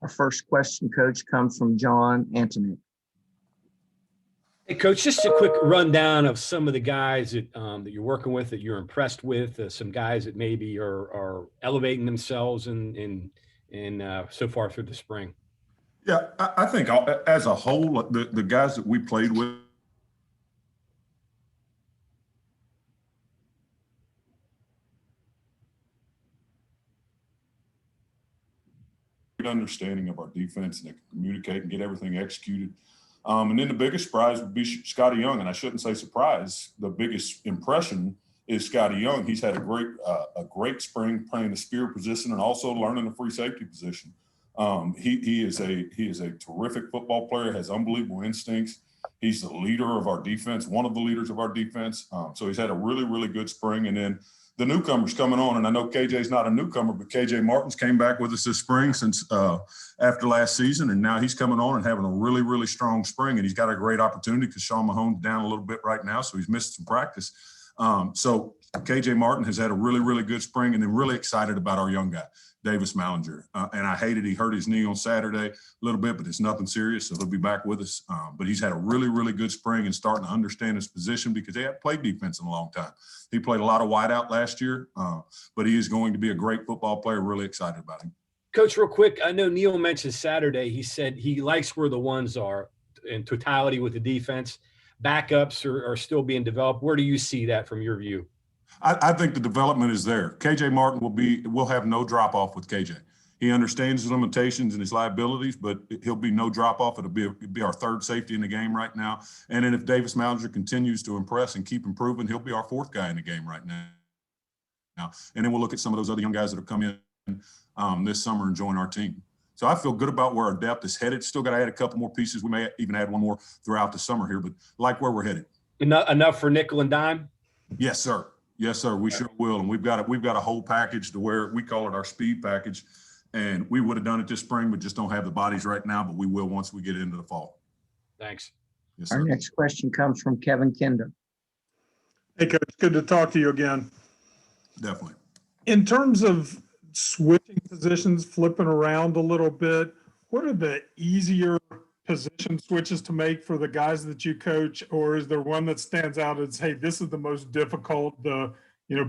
Our first question, Coach, comes from John Antonik. Hey, Coach, just a quick rundown of some of the guys that that you're working with, that you're impressed with, some guys that maybe are elevating themselves in so far through the spring. Yeah, I think as a whole, the guys that we played with, understanding of our defense, and they can communicate and get everything executed. And then the biggest surprise would be Scotty Young. And I shouldn't say surprise. The biggest impression is Scotty Young. He's had a great spring playing the spear position and also learning the free safety position. He is a terrific football player, has unbelievable instincts. He's the leader of our defense, one of the leaders of our defense. So he's had a really, really good spring. And then the newcomers coming on, and I know KJ's not a newcomer, but KJ Martin's came back with us this spring since after last season, and now he's coming on and having a really, really strong spring, and he's got a great opportunity because Sean Mahomes down a little bit right now, so he's missed some practice. So KJ Martin has had a really, really good spring, and then really excited about our young guy, Davis Mallinger. And I hated he hurt his knee on Saturday a little bit, but it's nothing serious, so he'll be back with us. But he's had a really, really good spring and starting to understand his position because he hadn't played defense in a long time. He played a lot of wideout last year, but he is going to be a great football player. Really excited about him. Coach, real quick, I know Neil mentioned Saturday. He said he likes where the ones are in totality with the defense. Backups are still being developed. Where do you see that from your view? I think the development is there. KJ Martin will have no drop off with KJ. He understands his limitations and his liabilities, but he'll be no drop off. It'll be our third safety in the game right now. And then if Davis Mallinger continues to impress and keep improving, he'll be our fourth guy in the game right now. And then we'll look at some of those other young guys that have come in this summer and join our team. So I feel good about where our depth is headed. Still got to add a couple more pieces. We may even add one more throughout the summer here, but like where we're headed. Enough for nickel and dime? Yes, sir. Yes, sir. We sure will. And we've got a whole package to where we call it our speed package. And we would have done it this spring, but just don't have the bodies right now, but we will once we get into the fall. Thanks. Yes, sir. Our next question comes from Kevin Kinder. Hey, Coach, good to talk to you again. Definitely. In terms of switching positions, flipping around a little bit, what are the easier position switches to make for the guys that you coach, or is there one that stands out as, hey, this is the most difficult, the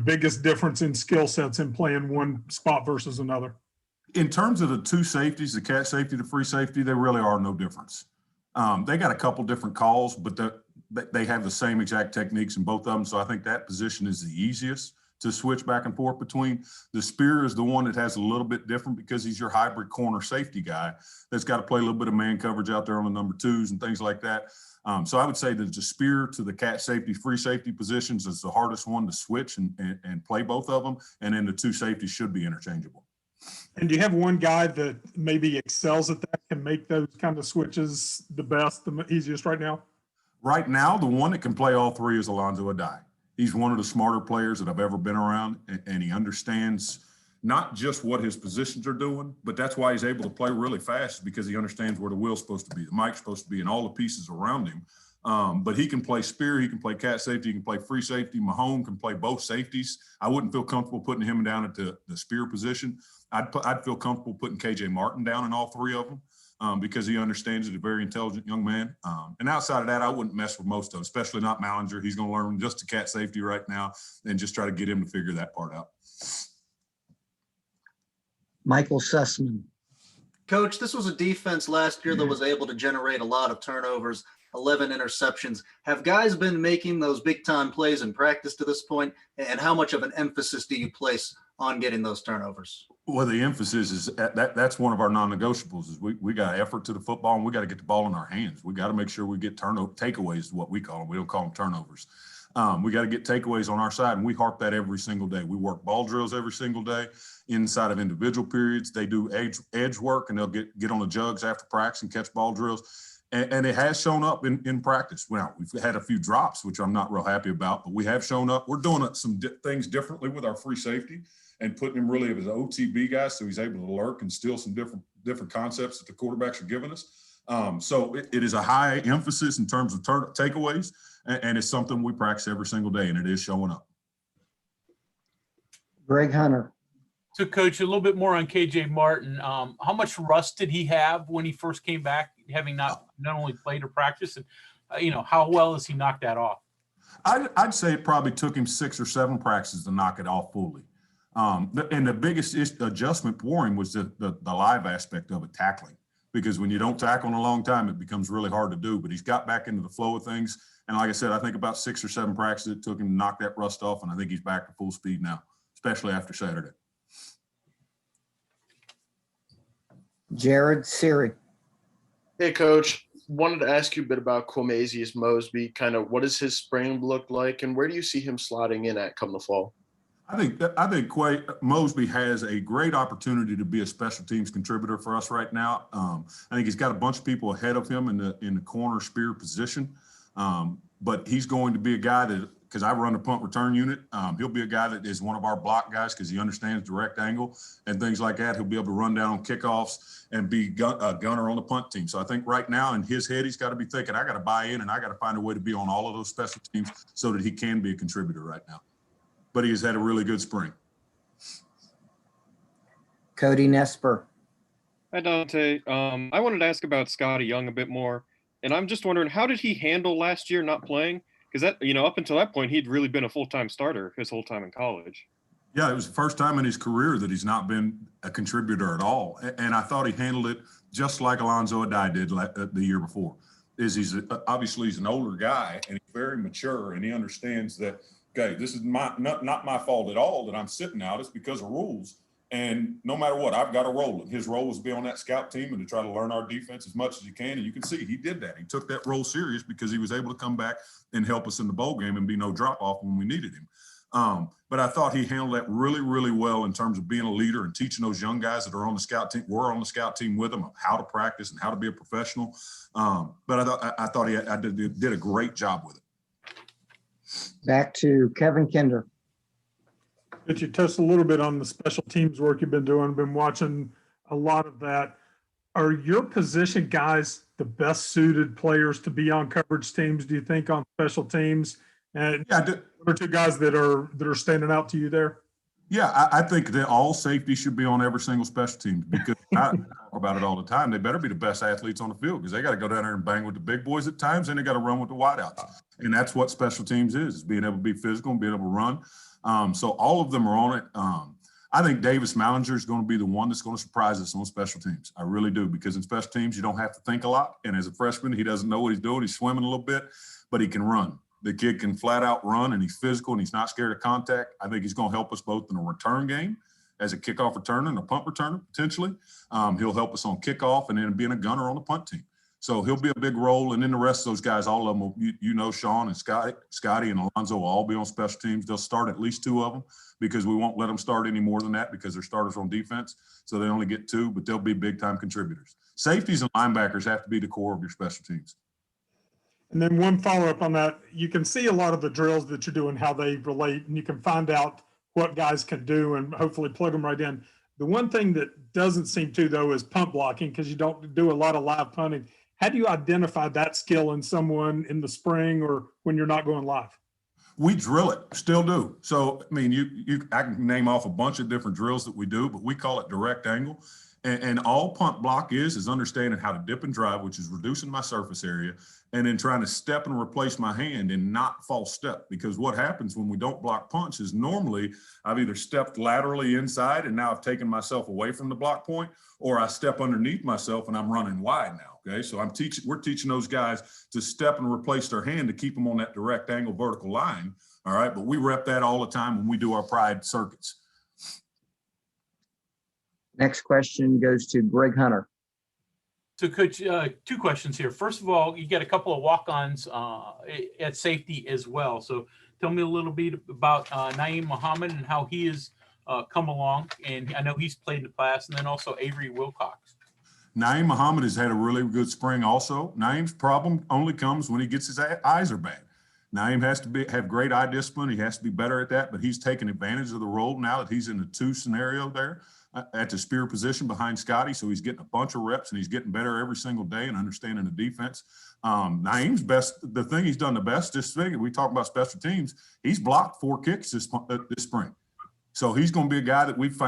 biggest difference in skill sets in playing one spot versus another? In terms of the two safeties, the cat safety, the free safety, there really are no difference. They got a couple different calls, but they have the same exact techniques in both of them. So I think that position is the easiest to switch back and forth between. The spear is the one that has a little bit different because he's your hybrid corner safety guy that's got to play a little bit of man coverage out there on the number twos and things like that. So I would say that the spear to the cat safety, free safety positions is the hardest one to switch and play both of them. And then the two safeties should be interchangeable. And do you have one guy that maybe excels at that, can make those kind of switches the best, the easiest right now? Right now, the one that can play all three is Alonzo Adai. He's one of the smarter players that I've ever been around, and he understands not just what his positions are doing, but that's why he's able to play really fast, because he understands where the wheel's supposed to be, the mic's supposed to be, and all the pieces around him. But he can play spear, he can play cat safety, he can play free safety. Mahomes can play both safeties. I wouldn't feel comfortable putting him down at the spear position. I'd feel comfortable putting KJ Martin down in all three of them because he understands it, a very intelligent young man. And outside of that, I wouldn't mess with most of them, especially not Mallinger. He's going to learn just the cat safety right now and just try to get him to figure that part out. Michael Sussman. Coach, this was a defense last year that was able to generate a lot of turnovers, 11 interceptions. Have guys been making those big-time plays in practice to this point? And how much of an emphasis do you place on getting those turnovers? Well, the emphasis is that's one of our non-negotiables. Is we got effort to the football, and we got to get the ball in our hands. We got to make sure we get takeaways, is what we call them. We don't call them turnovers. We got to get takeaways on our side, and we harp that every single day. We work ball drills every single day inside of individual periods. They do edge work, and they'll get on the jugs after practice and catch ball drills. And it has shown up in practice. Well, we've had a few drops, which I'm not real happy about, but we have shown up. We're doing some things differently with our free safety and putting him really as an OTB guy, so he's able to lurk and steal some different concepts that the quarterbacks are giving us. So it is a high emphasis in terms of takeaways, and it's something we practice every single day, and it is showing up. Greg Hunter. So, Coach, a little bit more on KJ Martin. How much rust did he have when he first came back, having not only played or practiced, and how well has he knocked that off? I'd say it probably took him 6 or 7 practices to knock it off fully. And the biggest adjustment for him was the live aspect of it, tackling. Because when you don't tackle in a long time, it becomes really hard to do. But he's got back into the flow of things. And like I said, I think about 6 or 7 practices it took him to knock that rust off. And I think he's back to full speed now, especially after Saturday. Jared Siri. Hey, Coach. Wanted to ask you a bit about Quamazius Mosby. Kind of what does his spring look like, and where do you see him slotting in at come the fall? I think Mosby has a great opportunity to be a special teams contributor for us right now. I think he's got a bunch of people ahead of him in the corner spear position, but he's going to be a guy that, because I run the punt return unit, he'll be a guy that is one of our block guys because he understands direct angle and things like that. He'll be able to run down on kickoffs and be a gunner on the punt team. So I think right now in his head, he's got to be thinking, I got to buy in and I got to find a way to be on all of those special teams so that he can be a contributor right now. But he has had a really good spring. Cody Nesper. Hi, Dante. I wanted to ask about Scotty Young a bit more. And I'm just wondering, how did he handle last year not playing? Because that, up until that point, he'd really been a full-time starter his whole time in college. Yeah, it was the first time in his career that he's not been a contributor at all. And I thought he handled it just like Alonzo Adai did the year before. He's obviously an older guy and he's very mature and he understands that, okay, this is not my fault at all that I'm sitting out. It's because of rules. And no matter what, I've got a role. And his role was to be on that scout team and to try to learn our defense as much as he can. And you can see he did that. He took that role serious because he was able to come back and help us in the bowl game and be no drop-off when we needed him. But I thought he handled that really, really well in terms of being a leader and teaching those young guys that are on the scout team, were on the scout team with him, of how to practice and how to be a professional. But I thought he did a great job with it. Back to Kevin Kinder. Could you touch a little bit on the special teams work you've been doing? Been watching a lot of that. Are your position guys the best suited players to be on coverage teams, do you think, on special teams? And Yeah, one or two guys that are standing out to you there? Yeah, I think that all safety should be on every single special team because I talk about it all the time. They better be the best athletes on the field because they got to go down there and bang with the big boys at times and they got to run with the wideouts. And that's what special teams is being able to be physical and being able to run. So all of them are on it. I think Davis Mallinger is going to be the one that's going to surprise us on special teams. I really do, because in special teams, you don't have to think a lot. And as a freshman, he doesn't know what he's doing. He's swimming a little bit, but he can run. The kid can flat out run, and he's physical, and he's not scared of contact. I think he's going to help us both in a return game as a kickoff returner and a punt returner, potentially. He'll help us on kickoff and then being a gunner on the punt team. So he'll be a big role. And then the rest of those guys, all of them, Sean and Scotty and Alonzo will all be on special teams. They'll start at least two of them because we won't let them start any more than that because they're starters on defense. So they only get two, but they'll be big-time contributors. Safeties and linebackers have to be the core of your special teams. And then one follow-up on that, you can see a lot of the drills that you're doing, how they relate, and you can find out what guys can do and hopefully plug them right in. The one thing that doesn't seem to, though, is punt blocking, because you don't do a lot of live punting. How do you identify that skill in someone in the spring or when you're not going live? We drill it, still do. So, I mean, I can name off a bunch of different drills that we do, but we call it direct angle. And all punt block is understanding how to dip and drive, which is reducing my surface area, and then trying to step and replace my hand and not false step. Because what happens when we don't block punch is normally I've either stepped laterally inside and now I've taken myself away from the block point, or I step underneath myself and I'm running wide now. Okay, so we're teaching those guys to step and replace their hand to keep them on that direct angle vertical line. All right, but we rep that all the time when we do our pride circuits. Next question goes to Greg Hunter. So, Coach, two questions here. First of all, you get a couple of walk-ons at safety as well. So tell me a little bit about Naeem Muhammad and how he has come along. And I know he's played in the class. And then also Avery Wilcox. Naeem Muhammad has had a really good spring also. Naeem's problem only comes when he gets his eyes are bad. Naeem has to have great eye discipline. He has to be better at that, but he's taking advantage of the role now that he's in the two scenario there at the spear position behind Scotty. So he's getting a bunch of reps and he's getting better every single day and understanding the defense. Naeem's best, the thing he's done the best this spring, we talk about special teams, he's blocked 4 kicks this spring. So he's going to be a guy that we've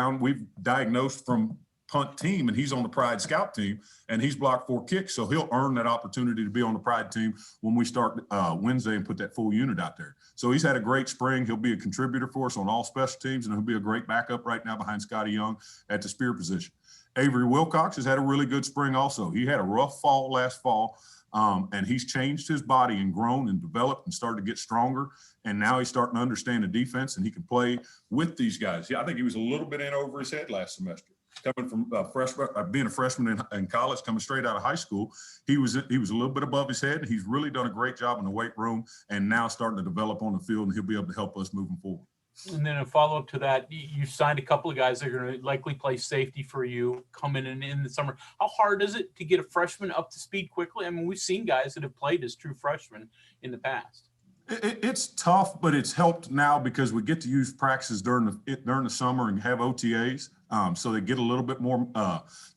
diagnosed from punt team, and he's on the Pride Scout team, and he's blocked 4 kicks. So he'll earn that opportunity to be on the Pride team when we start Wednesday and put that full unit out there. So he's had a great spring. He'll be a contributor for us on all special teams, and he'll be a great backup right now behind Scotty Young at the spear position. Avery Wilcox has had a really good spring also. He had a rough fall last fall, and he's changed his body and grown and developed and started to get stronger. And now he's starting to understand the defense, and he can play with these guys. Yeah, I think he was a little bit in over his head last semester. Coming from being a freshman in college, coming straight out of high school, he was a little bit above his head. He's really done a great job in the weight room, and now starting to develop on the field, and he'll be able to help us moving forward. And then a follow-up to that, you signed a couple of guys that are going to likely play safety for you coming in the summer. How hard is it to get a freshman up to speed quickly? I mean, we've seen guys that have played as true freshmen in the past. It's tough, but it's helped now because we get to use practices during the summer and have OTAs. So they get a little bit more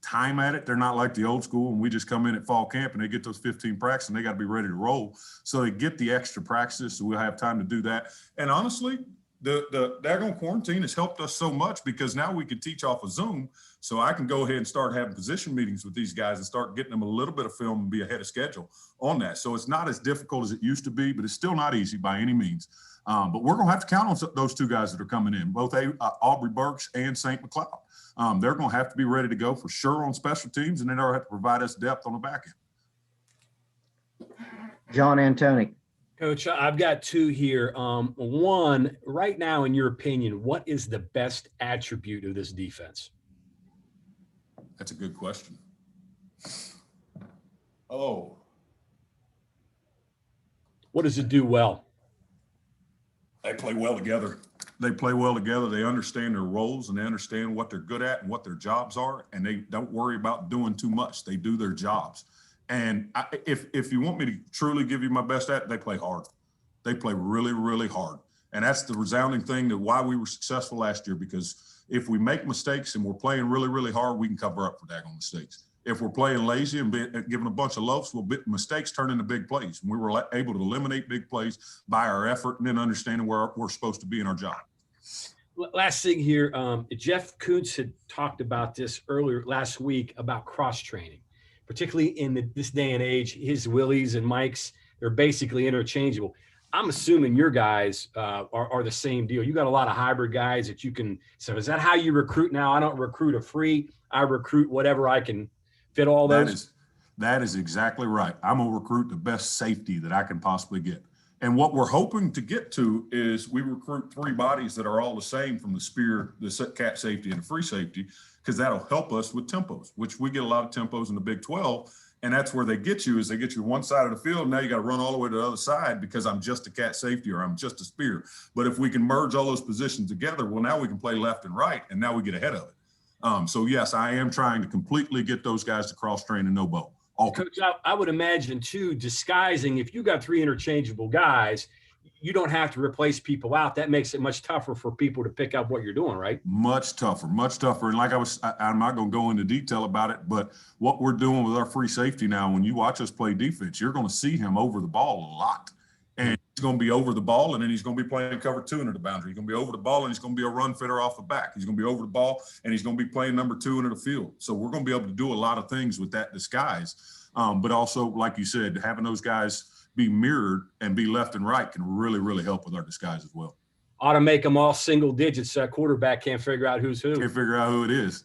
time at it. They're not like the old school, and we just come in at fall camp and they get those 15 practices and they got to be ready to roll. So they get the extra practices, so we'll have time to do that. And honestly, the daggone quarantine has helped us so much because now we can teach off of Zoom. So I can go ahead and start having position meetings with these guys and start getting them a little bit of film and be ahead of schedule on that. So it's not as difficult as it used to be, but it's still not easy by any means. But we're going to have to count on those 2 guys that are coming in, both Aubrey Burks and St. McLeod. They're going to have to be ready to go for sure on special teams, and then they'll have to provide us depth on the back end. John Antoni. Coach, I've got 2 here. One, right now, in your opinion, what is the best attribute of this defense? That's a good question. Oh. What does it do well? They play well together. They play well together. They understand their roles, and they understand what they're good at and what their jobs are, and they don't worry about doing too much. They do their jobs. And if you want me to truly give you my best at, they play hard. They play really, really hard. And that's the resounding thing that why we were successful last year, because if we make mistakes and we're playing really, really hard, we can cover up for daggone mistakes. If we're playing lazy and giving a bunch of loafs, mistakes turn into big plays. And we were able to eliminate big plays by our effort and then understanding where we're supposed to be in our job. Last thing here, Jeff Kuntz had talked about this earlier last week about cross-training, particularly in this day and age. His Willies and Mikes, they're basically interchangeable. I'm assuming your guys are the same deal. You got a lot of hybrid guys that you can. So is that how you recruit now? I don't recruit a free. I recruit whatever I can fit all those. That is exactly right. I'm going to recruit the best safety that I can possibly get. And what we're hoping to get to is we recruit 3 bodies that are all the same from the spear, the cat safety, and the free safety, because that'll help us with tempos, which we get a lot of tempos in the Big 12. And that's where they get you, is they get you one side of the field. Now you got to run all the way to the other side because I'm just a cat safety or I'm just a spear. But if we can merge all those positions together, well, now we can play left and right, and now we get ahead of it. So yes, I am trying to completely get those guys to cross train and no bow. Coach, I would imagine too, disguising, if you got 3 interchangeable guys, you don't have to replace people out. That makes it much tougher for people to pick up what you're doing, right? Much tougher, much tougher. And like I'm not going to go into detail about it, but what we're doing with our free safety now, when you watch us play defense, you're going to see him over the ball a lot. And he's going to be over the ball, and then he's going to be playing cover 2 into the boundary. He's going to be over the ball, and he's going to be a run fitter off the back. He's going to be over the ball, and he's going to be playing number 2 into the field. So we're going to be able to do a lot of things with that disguise. But also, like you said, having those guys be mirrored and be left and right can really, really help with our disguise as well. Ought to make them all single digits so that quarterback can't figure out who's who. Can't figure out who it is.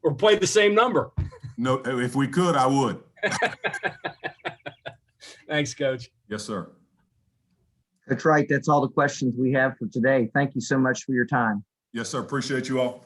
Or play the same number. No, if we could, I would. Thanks, Coach. Yes, sir. Coach Wright, that's all the questions we have for today. Thank you so much for your time. Yes, sir. Appreciate you all.